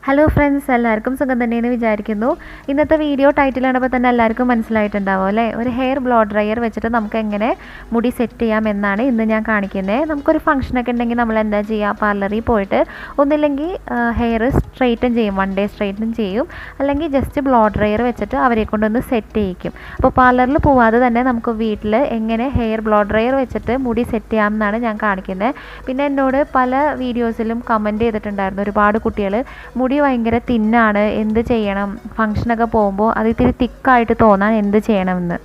Hello friends, എല്ലാവർക്കും സുഖം തന്നെയെന്ന് വിചാരിക്കുന്നു. ഇന്നത്തെ വീഡിയോ ടൈറ്റിൽ കണ്ടപ്പോൾ തന്നെ എല്ലാവർക്കും മനസ്സിലായിട്ടുണ്ടാവും അല്ലേ? ഒരു ഹെയർ ബ്ലോ ഡ്രയർ വെച്ചിട്ട് നമുക്ക് എങ്ങനെ മുടി സെറ്റ് ചെയ്യാം എന്നാണ് ഇന്ന് ഞാൻ കാണിക്കുന്നത്. നമുക്കൊരു ഫംഗ്ഷനൊക്കെ ഉണ്ടെങ്കിൽ നമ്മൾ എന്താ ചെയ്യുക, പാർലറിൽ പോയിട്ട് ഒന്നില്ലെങ്കിൽ ഹെയർ സ്ട്രെയിറ്റൻ ചെയ്യും, വൺ ഡേ സ്ട്രെയിറ്റൻ ചെയ്യും, അല്ലെങ്കിൽ ജസ്റ്റ് ബ്ലോ ഡ്രയർ വെച്ചിട്ട് അവരെ കൊണ്ടൊന്ന് സെറ്റ് ചെയ്യിക്കും. അപ്പോൾ പാർലറിൽ പോവാതെ തന്നെ നമുക്ക് വീട്ടിൽ എങ്ങനെ ഹെയർ ബ്ലോ ഡ്രയർ വെച്ചിട്ട് മുടി സെറ്റ് ചെയ്യാം എന്നാണ് ഞാൻ കാണിക്കുന്നത്. പിന്നെ എന്നോട് പല വീഡിയോസിലും കമൻറ്റ് ചെയ്തിട്ടുണ്ടായിരുന്നു ഒരുപാട് കുട്ടികൾ, മുടി ഭയങ്കര തിന്നാണ്, എന്ത് ചെയ്യണം, ഫംഗ്ഷനൊക്കെ പോകുമ്പോൾ അത് ഇത്തിരി തിക്കായിട്ട് തോന്നാൻ എന്ത് ചെയ്യണമെന്ന്.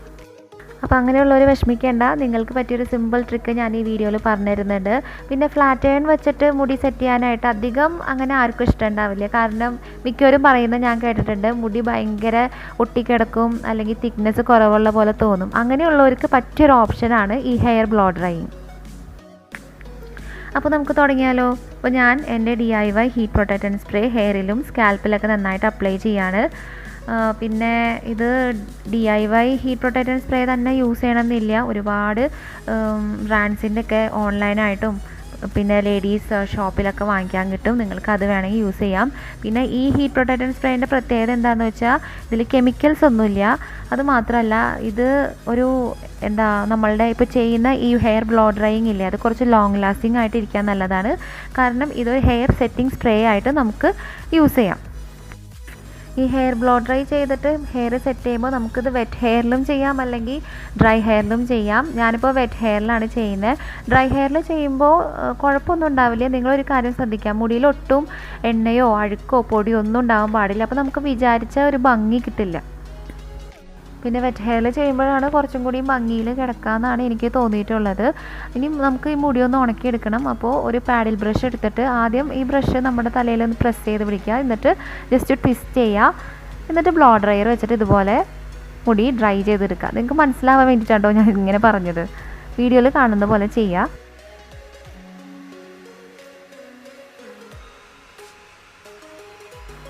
അപ്പോൾ അങ്ങനെയുള്ളവർ വിഷമിക്കേണ്ട, നിങ്ങൾക്ക് പറ്റിയൊരു സിമ്പിൾ ട്രിക്ക് ഞാൻ ഈ വീഡിയോയിൽ പറഞ്ഞു തരുന്നുണ്ട്. പിന്നെ ഫ്ലാറ്റ് അയൺ വെച്ചിട്ട് മുടി സെറ്റ് ചെയ്യാനായിട്ട് അധികം അങ്ങനെ ആർക്കും ഇഷ്ടമുണ്ടാവില്ല. കാരണം മിക്കവരും പറയുന്നത് ഞാൻ കേട്ടിട്ടുണ്ട്, മുടി ഭയങ്കര ഒട്ടിക്കിടക്കും അല്ലെങ്കിൽ തിക്നെസ് കുറവുള്ള പോലെ തോന്നും. അങ്ങനെയുള്ളവർക്ക് പറ്റിയൊരു ഓപ്ഷനാണ് ഈ ഹെയർ ബ്ലോ ഡ്രൈയിങ്. അപ്പോൾ നമുക്ക് തുടങ്ങിയാലോ. അപ്പോൾ ഞാൻ എൻ്റെ DIY ഹീറ്റ് പ്രൊട്ടക്റ്റൻ സ്പ്രേ ഹെയറിലും സ്കാൽപ്പിലൊക്കെ നന്നായിട്ട് അപ്ലൈ ചെയ്യാണ്. പിന്നെ ഇത് DIY ഹീറ്റ് പ്രൊട്ടക്റ്റൻ സ്പ്രേ തന്നെ യൂസ് ചെയ്യണമെന്നില്ല. ഒരുപാട് ബ്രാൻഡ്സിൻ്റെ ഒക്കെ ഓൺലൈനായിട്ടും പിന്നെ ലേഡീസ് ഷോപ്പിലൊക്കെ വാങ്ങിക്കാൻ കിട്ടും. നിങ്ങൾക്ക് അത് വേണമെങ്കിൽ യൂസ് ചെയ്യാം. പിന്നെ ഈ ഹീറ്റ് പ്രൊട്ടക്റ്റൻ സ്പ്രേൻ്റെ പ്രത്യേകത എന്താണെന്ന് വെച്ചാൽ ഇതിൽ കെമിക്കൽസ് ഒന്നുമില്ല. അതുമാത്രമല്ല, ഇത് ഒരു നമ്മളുടെ ഇപ്പോൾ ചെയ്യുന്ന ഈ ഹെയർ ബ്ലോ ഡ്രൈയിങ് ഇല്ലേ, അത് കുറച്ച് ലോങ് ലാസ്റ്റിംഗ് ആയിട്ട് ഇരിക്കാൻ നല്ലതാണ്. കാരണം ഇതൊരു ഹെയർ സെറ്റിംഗ് സ്പ്രേ ആയിട്ട് നമുക്ക് യൂസ് ചെയ്യാം. ഈ ഹെയർ ബ്ലോ ഡ്രൈ ചെയ്തിട്ട് ഹെയർ സെറ്റ് ചെയ്യുമ്പോൾ നമുക്കിത് വെറ്റ് ഹെയറിലും ചെയ്യാം അല്ലെങ്കിൽ ഡ്രൈ ഹെയറിലും ചെയ്യാം. ഞാനിപ്പോൾ വെറ്റ് ഹെയറിലാണ് ചെയ്യുന്നത്. ഡ്രൈ ഹെയറിൽ ചെയ്യുമ്പോൾ കുഴപ്പമൊന്നും ഉണ്ടാവില്ല. നിങ്ങളൊരു കാര്യം ശ്രദ്ധിക്കാം, മുടിയിൽ ഒട്ടും എണ്ണയോ അഴുക്കോ പൊടിയോ ഒന്നും ഉണ്ടാകാൻ പാടില്ല. അപ്പോൾ നമുക്ക് വിചാരിച്ച ഒരു ഭംഗി കിട്ടില്ല. പിന്നെ വെറ്റ് ഹെയറിൽ ചെയ്യുമ്പോഴാണ് കുറച്ചും കൂടി ഭംഗിയിൽ കിടക്കാമെന്നാണ് എനിക്ക് തോന്നിയിട്ടുള്ളത്. ഇനി നമുക്ക് ഈ മുടിയൊന്ന് ഉണക്കിയെടുക്കണം. അപ്പോൾ ഒരു പാഡിൽ ബ്രഷ് എടുത്തിട്ട് ആദ്യം ഈ ബ്രഷ് നമ്മുടെ തലയിലൊന്ന് പ്രസ് ചെയ്ത് പിടിക്കുക. എന്നിട്ട് ജസ്റ്റ് ട്വിസ്റ്റ് ചെയ്യുക. എന്നിട്ട് ബ്ലോ ഡ്രയർ വെച്ചിട്ട് ഇതുപോലെ മുടി ഡ്രൈ ചെയ്തെടുക്കുക. നിങ്ങൾക്ക് മനസ്സിലാവാൻ വേണ്ടിയിട്ടാണോ ഞാൻ ഇങ്ങനെ പറഞ്ഞത്. വീഡിയോയിൽ കാണുന്ന പോലെ ചെയ്യുക.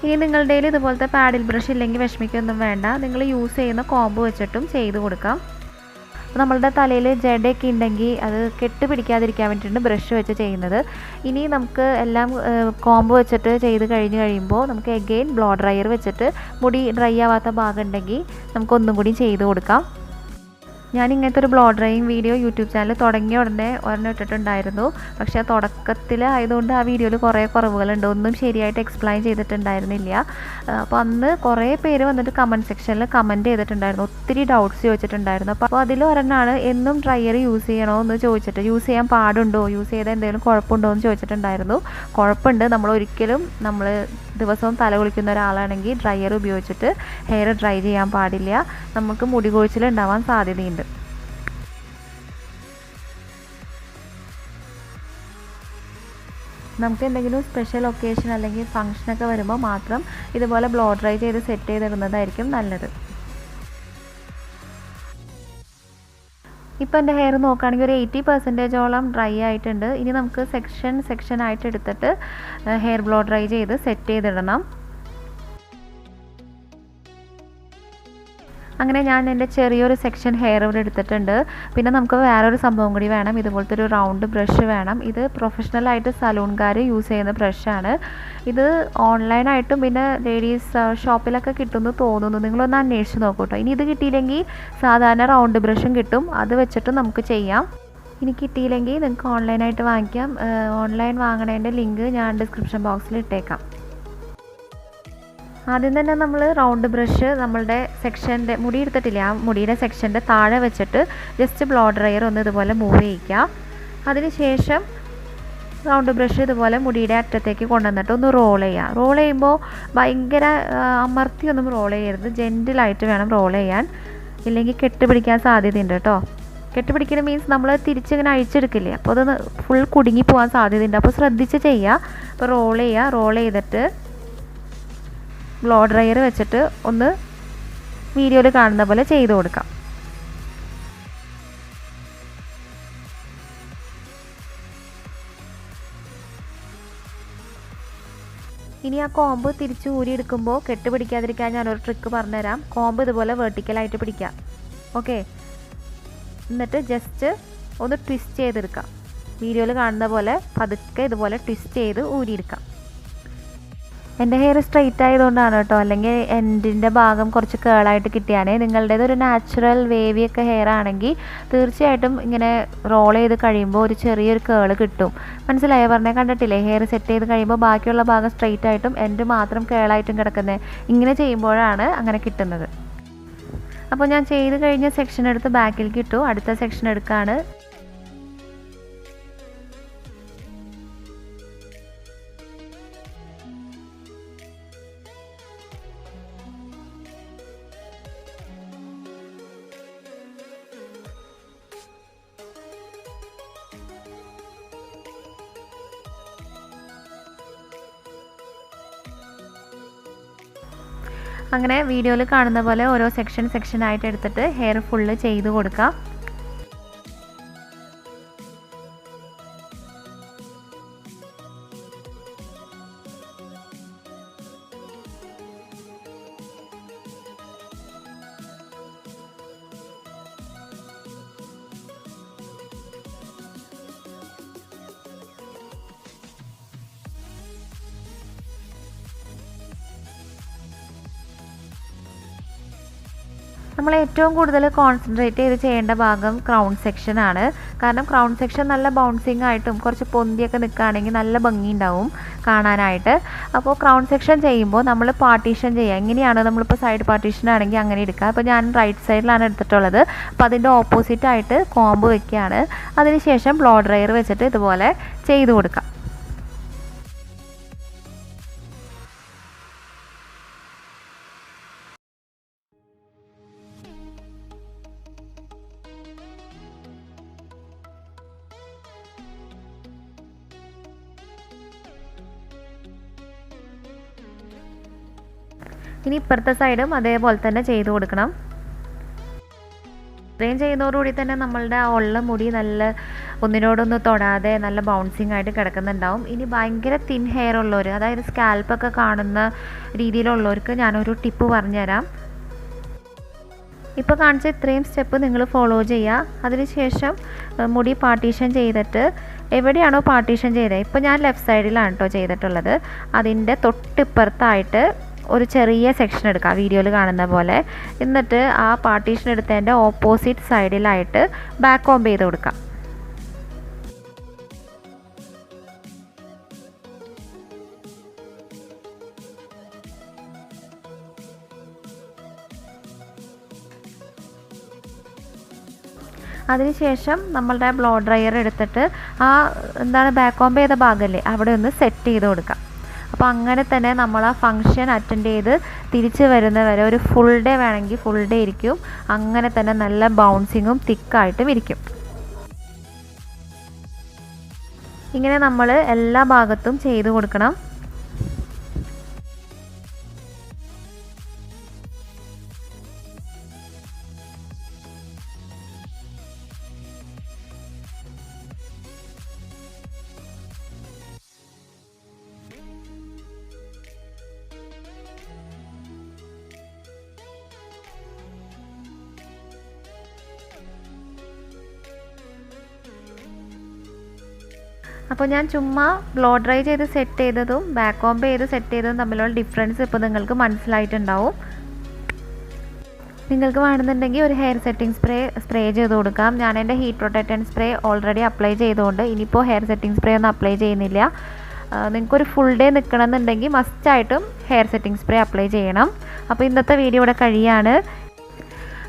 ഇനി നിങ്ങളുടെ കയ്യിൽ ഇതുപോലത്തെ പാഡിൽ ബ്രഷ് ഇല്ലെങ്കിൽ വിഷമിക്കൊന്നും വേണ്ട. നിങ്ങൾ യൂസ് ചെയ്യുന്ന കോമ്പ് വെച്ചിട്ടും ചെയ്ത് കൊടുക്കാം. അപ്പോൾ നമ്മളുടെ തലയിൽ ജടയൊക്കെ ഉണ്ടെങ്കിൽ അത് കെട്ട് പിടിക്കാതിരിക്കാൻ വേണ്ടിയിട്ടാണ് ബ്രഷ് വെച്ച് ചെയ്യുന്നത്. ഇനി നമുക്ക് എല്ലാം കോമ്പ് വെച്ചിട്ട് ചെയ്ത് കഴിയുമ്പോൾ നമുക്ക് എഗെയിൻ ബ്ലോ ഡ്രയർ വെച്ചിട്ട് മുടി ഡ്രൈ ആവാത്ത ഭാഗം ഉണ്ടെങ്കിൽ നമുക്കൊന്നും കൂടി ചെയ്ത് കൊടുക്കാം. ഞാൻ ഇങ്ങനത്തെ ഒരു blow drying video YouTube channel തുടങ്ങിയ ഉടനെ ഒരെണ്ണം ഇട്ടിട്ടുണ്ടായിരുന്നു. പക്ഷേ ആ തുടക്കത്തിൽ ആയതുകൊണ്ട് ആ വീഡിയോയിൽ കുറേ കുറവുകളുണ്ട്. ഒന്നും ശരിയായിട്ട് എക്സ്പ്ലെയിൻ ചെയ്തിട്ടുണ്ടായിരുന്നില്ല. അപ്പോൾ അന്ന് കുറേ പേര് വന്നിട്ട് കമൻറ്റ് സെക്ഷനിൽ കമൻറ്റ് ചെയ്തിട്ടുണ്ടായിരുന്നു, ഒത്തിരി ഡൗട്ട്സ് ചോദിച്ചിട്ടുണ്ടായിരുന്നു. അപ്പോൾ അതിൽ ഒരെണ്ണമാണ് എന്നും ഡ്രയർ യൂസ് ചെയ്യണോ എന്ന് ചോദിച്ചിട്ട്, യൂസ് ചെയ്യാൻ പാടുണ്ടോ, യൂസ് ചെയ്താൽ എന്തെങ്കിലും കുഴപ്പമുണ്ടോ എന്ന് ചോദിച്ചിട്ടുണ്ടായിരുന്നു. കുഴപ്പമുണ്ട്. നമ്മൾ ദിവസവും തല കുളിക്കുന്ന ഒരാളാണെങ്കിൽ ഡ്രയർ ഉപയോഗിച്ചിട്ട് ഹെയർ ഡ്രൈ ചെയ്യാൻ പാടില്ല. നമുക്ക് മുടി കൊഴിച്ചിൽ ഉണ്ടാവാൻ സാധ്യതയുണ്ട്. നമുക്ക് എന്തെങ്കിലും സ്പെഷ്യൽ ഒക്കേഷൻ അല്ലെങ്കിൽ ഫംഗ്ഷനൊക്കെ വരുമ്പോൾ മാത്രം ഇതുപോലെ ബ്ലോ ഡ്രൈ ചെയ്ത് സെറ്റ് ചെയ്തിടുന്നതായിരിക്കും നല്ലത്. ഇപ്പോൾ എൻ്റെ ഹെയർ നോക്കുകയാണെങ്കിൽ ഒരു 80% ഡ്രൈ ആയിട്ടുണ്ട്. ഇനി നമുക്ക് സെക്ഷനായിട്ട് എടുത്തിട്ട് ഹെയർ ബ്ലോ ഡ്രൈ ചെയ്ത് സെറ്റ് ചെയ്തിടണം. അങ്ങനെ ഞാൻ എൻ്റെ ചെറിയൊരു സെക്ഷൻ ഹെയർ ഇവിടെ എടുത്തിട്ടുണ്ട്. പിന്നെ നമുക്ക് വേറൊരു സംഭവം കൂടി വേണം. ഇതുപോലത്തെ ഒരു റൗണ്ട് ബ്രഷ് വേണം. ഇത് പ്രൊഫഷണലായിട്ട് സലൂൺകാർ യൂസ് ചെയ്യുന്ന ബ്രഷാണ്. ഇത് ഓൺലൈനായിട്ടും പിന്നെ ലേഡീസ് ഷോപ്പിലൊക്കെ കിട്ടുമെന്ന് തോന്നുന്നു. നിങ്ങളൊന്ന് അന്വേഷിച്ച് നോക്കൂ കേട്ടോ. ഇനി ഇത് കിട്ടിയില്ലെങ്കിൽ സാധാരണ റൗണ്ട് ബ്രഷും കിട്ടും, അത് വെച്ചിട്ട് നമുക്ക് ചെയ്യാം. ഇനി കിട്ടിയില്ലെങ്കിൽ നിങ്ങൾക്ക് ഓൺലൈനായിട്ട് വാങ്ങിക്കാം. ഓൺലൈൻ വാങ്ങണതിൻ്റെ ലിങ്ക് ഞാൻ ഡിസ്ക്രിപ്ഷൻ ബോക്സിൽ ഇട്ടേക്കാം. ആദ്യം തന്നെ നമ്മൾ റൗണ്ട് ബ്രഷ് നമ്മളുടെ സെക്ഷൻ്റെ മുടി എടുത്തിട്ടില്ല, ആ മുടിയുടെ സെക്ഷൻ്റെ താഴെ വെച്ചിട്ട് ജസ്റ്റ് ബ്ലോ ഡ്രയർ ഒന്ന് ഇതുപോലെ മൂവ് ചെയ്യിക്കുക. അതിനുശേഷം റൗണ്ട് ബ്രഷ് ഇതുപോലെ മുടിയുടെ അറ്റത്തേക്ക് കൊണ്ടുവന്നിട്ട് ഒന്ന് റോൾ ചെയ്യുക. റോൾ ചെയ്യുമ്പോൾ ഭയങ്കര അമർത്തിയൊന്നും റോൾ ചെയ്യരുത്, ജെൻറ്റിലായിട്ട് വേണം റോൾ ചെയ്യാൻ. ഇല്ലെങ്കിൽ കെട്ടുപിടിക്കാൻ സാധ്യതയുണ്ട് കേട്ടോ. കെട്ടുപിടിക്കുന്ന മീൻസ് നമ്മൾ തിരിച്ചിങ്ങനെ അഴിച്ചെടുക്കില്ലേ, അപ്പോൾ അത് ഫുൾ കുടുങ്ങി പോകാൻ സാധ്യതയുണ്ട്. അപ്പോൾ ശ്രദ്ധിച്ച് ചെയ്യുക. അപ്പോൾ റോൾ ചെയ്യുക. റോൾ ചെയ്തിട്ട് ബ്ലോ ഡ്രയർ വെച്ചിട്ട് ഒന്ന് വീഡിയോയിൽ കാണുന്ന പോലെ ചെയ്ത് കൊടുക്കാം. ഇനി ആ കോമ്പ് തിരിച്ച് ഊരിയെടുക്കുമ്പോൾ കെട്ടുപിടിക്കാതിരിക്കാൻ ഞാനൊരു ട്രിക്ക് പറഞ്ഞുതരാം. കോമ്പ് ഇതുപോലെ വെർട്ടിക്കലായിട്ട് പിടിക്കാം. ഓക്കെ, എന്നിട്ട് ജസ്റ്റ് ഒന്ന് ട്വിസ്റ്റ് ചെയ്തെടുക്കാം. വീഡിയോയിൽ കാണുന്ന പോലെ പതുക്കെ ഇതുപോലെ ട്വിസ്റ്റ് ചെയ്ത് ഊരിയെടുക്കാം. എൻ്റെ ഹെയർ സ്ട്രെയിറ്റ് ആയതുകൊണ്ടാണ് കേട്ടോ, അല്ലെങ്കിൽ എൻഡിൻ്റെ ഭാഗം കുറച്ച് കേളായിട്ട് കിട്ടിയാണേ. നിങ്ങളുടേത് ഒരു നാച്ചുറൽ വേവിയൊക്കെ ഹെയർ ആണെങ്കിൽ തീർച്ചയായിട്ടും ഇങ്ങനെ റോൾ ചെയ്ത് കഴിയുമ്പോൾ ഒരു ചെറിയൊരു കേള് കിട്ടും. മനസ്സിലായോ പറഞ്ഞാൽ? കണ്ടിട്ടില്ലേ, ഹെയർ സെറ്റ് ചെയ്ത് കഴിയുമ്പോൾ ബാക്കിയുള്ള ഭാഗം സ്ട്രെയിറ്റ് ആയിട്ടും എൻഡ് മാത്രം കേളായിട്ടും കിടക്കുന്നത്. ഇങ്ങനെ ചെയ്യുമ്പോഴാണ് അങ്ങനെ കിട്ടുന്നത്. അപ്പോൾ ഞാൻ ചെയ്ത് കഴിഞ്ഞ സെക്ഷൻ എടുത്ത് ബാക്കിലേക്ക് ഇട്ടു. അടുത്ത സെക്ഷൻ എടുക്കുകയാണ്. അങ്ങനെ വീഡിയോയിൽ കാണുന്ന പോലെ ഓരോ സെക്ഷനായിട്ട് എടുത്തിട്ട് ഹെയർ ഫുള്ള് ചെയ്ത് കൊടുക്കാം. നമ്മൾ ഏറ്റവും കൂടുതൽ കോൺസെൻട്രേറ്റ് ചെയ്ത് ചെയ്യേണ്ട ഭാഗം ക്രൗൺ സെക്ഷനാണ്. കാരണം ക്രൗൺ സെക്ഷൻ നല്ല ബൗൺസിങ് ആയിട്ടും കുറച്ച് പൊന്തിയൊക്കെ നിൽക്കുകയാണെങ്കിൽ നല്ല ഭംഗി ഉണ്ടാവും കാണാനായിട്ട്. അപ്പോൾ ക്രൗൺ സെക്ഷൻ ചെയ്യുമ്പോൾ നമ്മൾ പാർട്ടീഷൻ ചെയ്യുക. എങ്ങനെയാണ്, നമ്മളിപ്പോൾ സൈഡ് പാർട്ടീഷൻ ആണെങ്കിൽ അങ്ങനെ എടുക്കുക. അപ്പോൾ ഞാൻ റൈറ്റ് സൈഡിലാണ് എടുത്തിട്ടുള്ളത്. അപ്പോൾ അതിൻ്റെ ഓപ്പോസിറ്റായിട്ട് കോമ്പ് വെക്കുകയാണ്. അതിനുശേഷം ബ്ലോ ഡ്രയർ വെച്ചിട്ട് ഇതുപോലെ ചെയ്ത് കൊടുക്കാം. ഇനി ഇപ്പുറത്തെ സൈഡും അതേപോലെ തന്നെ ചെയ്ത് കൊടുക്കണം. ഇത്രയും ചെയ്യുന്നതോടുകൂടി തന്നെ നമ്മളുടെ ആ ഉള്ള മുടി നല്ല ഒന്നിനോടൊന്ന് തൊടാതെ നല്ല ബൗൺസിങ് ആയിട്ട് കിടക്കുന്നുണ്ടാവും. ഇനി ഭയങ്കര തിൻ ഹെയർ ഉള്ളവർ, അതായത് സ്കാൽപ്പൊക്കെ കാണുന്ന രീതിയിലുള്ളവർക്ക് ഞാനൊരു ടിപ്പ് പറഞ്ഞുതരാം. ഇപ്പോൾ കാണിച്ച ഇത്രയും സ്റ്റെപ്പ് നിങ്ങൾ ഫോളോ ചെയ്യുക. അതിനുശേഷം മുടി പാർട്ടീഷൻ ചെയ്തിട്ട് എവിടെയാണോ പാർട്ടീഷൻ ചെയ്തത്, ഇപ്പോൾ ഞാൻ ലെഫ്റ്റ് സൈഡിലാണ് കേട്ടോ ചെയ്തിട്ടുള്ളത്, അതിൻ്റെ തൊട്ടിപ്പുറത്തായിട്ട് ഒരു ചെറിയ സെക്ഷൻ എടുക്കുക വീഡിയോയിൽ കാണുന്ന പോലെ. എന്നിട്ട് ആ പാർട്ടീഷൻ എടുത്തതിൻ്റെ ഓപ്പോസിറ്റ് സൈഡിലായിട്ട് ബാക്ക് കോംബ് ചെയ്ത് കൊടുക്കാം. അതിനുശേഷം നമ്മളുടെ ബ്ലോ ഡ്രയർ എടുത്തിട്ട് ആ ബാക്ക് കോംബ് ചെയ്ത ഭാഗമല്ലേ അവിടെ ഒന്ന് സെറ്റ് ചെയ്ത് കൊടുക്കാം. അപ്പോൾ അങ്ങനെ തന്നെ നമ്മൾ ആ ഫംഗ്ഷൻ അറ്റൻഡ് ചെയ്ത് തിരിച്ച് വരുന്നവരെ ഒരു ഫുൾ ഡേ വേണമെങ്കിൽ ഫുൾ ഡേ ഇരിക്കും. അങ്ങനെ തന്നെ നല്ല ബൗൺസിങ്ങും തിക്കായിട്ടും ഇരിക്കും. ഇങ്ങനെ നമ്മൾ എല്ലാ ഭാഗത്തും ചെയ്ത് കൊടുക്കണം. അപ്പോൾ ഞാൻ ചുമ്മാ ബ്ലോ ഡ്രൈ ചെയ്ത് സെറ്റ് ചെയ്തതും ബാക്ക് കോംബ് ചെയ്ത് സെറ്റ് ചെയ്തതും തമ്മിലുള്ള ഡിഫറൻസ് ഇപ്പോൾ നിങ്ങൾക്ക് മനസ്സിലായിട്ടുണ്ടാവും. നിങ്ങൾക്ക് വേണമെന്നുണ്ടെങ്കിൽ ഒരു ഹെയർ സെറ്റിംഗ് സ്പ്രേ ചെയ്ത് കൊടുക്കാം. ഞാൻ എൻ്റെ ഹീറ്റ് പ്രൊട്ടക്റ്റൻറ്റ് സ്പ്രേ ഓൾറെഡി അപ്ലൈ ചെയ്തുകൊണ്ട് ഇനിയിപ്പോൾ ഹെയർ സെറ്റിംഗ് സ്പ്രേ ഒന്നും അപ്ലൈ ചെയ്യുന്നില്ല. നിങ്ങൾക്കൊരു ഫുൾ ഡേ നിൽക്കണമെന്നുണ്ടെങ്കിൽ മസ്റ്റായിട്ടും ഹെയർ സെറ്റിംഗ് സ്പ്രേ അപ്ലൈ ചെയ്യണം. അപ്പോൾ ഇന്നത്തെ വീഡിയോ ഇവിടെ കഴിയാണ്.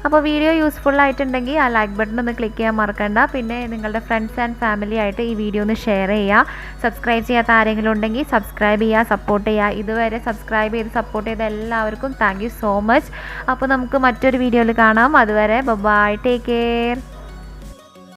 അപ്പോൾ വീഡിയോ യൂസ്ഫുൾ ആയിട്ടുണ്ടെങ്കിൽ ആ ലൈക്ക് ബട്ടൺ ഒന്ന് ക്ലിക്ക് ചെയ്യാൻ മറക്കണ്ട. പിന്നെ നിങ്ങളുടെ ഫ്രണ്ട്സ് ആൻഡ് ഫാമിലി ആയിട്ട് ഈ വീഡിയോ ഒന്ന് ഷെയർ ചെയ്യുക. സബ്സ്ക്രൈബ് ചെയ്യാത്ത ആരെങ്കിലും ഉണ്ടെങ്കിൽ സബ്സ്ക്രൈബ് ചെയ്യുക, സപ്പോർട്ട് ചെയ്യുക. ഇതുവരെ സബ്സ്ക്രൈബ് ചെയ്ത് സപ്പോർട്ട് ചെയ്ത എല്ലാവർക്കും താങ്ക് യു സോ മച്ച്. അപ്പോൾ നമുക്ക് മറ്റൊരു വീഡിയോയിൽ കാണാം. അതുവരെ ബൈ, ടേക്ക് കെയർ.